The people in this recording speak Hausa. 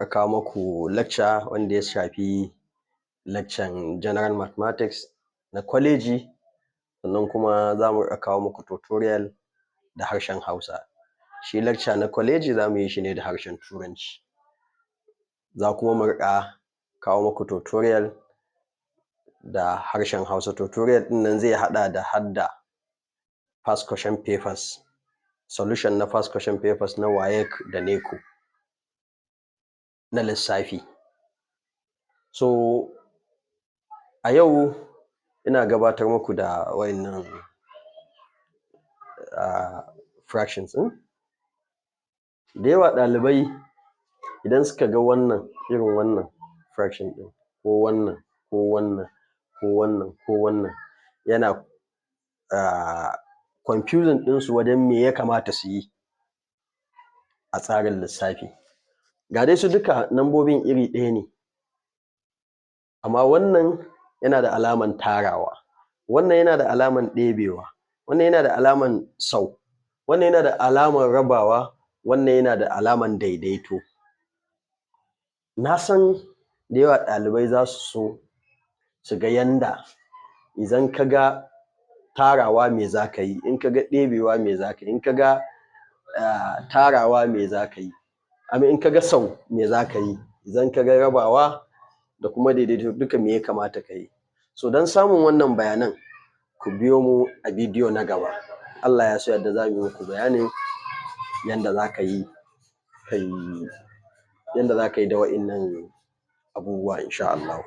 a kawo muku lecture wanda ya shafi lecturen General Mathematics na kwaleji, sannan kuma za mu kawo muku tutorial da harshen Hausa. Shi lecture na kwaleji za mu yi shi ne da harshen Turanci, za kuma mu riƙa kawo muku tutorial da harshen Hausa. Tutorial ɗin nan zai haɗa da hadda past question papers, solution na past question papers na WAEC da NECO na lissafi. So a yau ina gabatar muku da waɗannan fractions ɗin. Da yawa ɗalibai idan suka ga wannan irin wannan fraction ɗin, ko wannan ko wannan ko wannan ko wannan, yana confusing ɗinsu wajen me ya kamata su yi a tsarin lissafi. Ga dai su duka nambobin iri ɗaya ne, amma wannan yana da alaman tarawa, wannan yana da alaman ɗebewa, wannan yana da alaman sau, wannan yana da alaman rabawa, wannan yana da alaman daidaito. Na san da yawa ɗalibai za su so su ga yanda idan ka ga tarawa me za ka yi, in ka ga ɗebewa me za ka yi, in ka ga tarawa me za ka yi, in ka ga sau me za ka yi, idan ka ga rabawa da kuma daidaito duka me ya kamata ka yi. So don samun wannan bayanan ku biyo mu a bidiyo na gaba. Allah ya so ya yarda za mu yi muku bayanin yanda za ka yi da waɗannan abubuwa insha Allahu.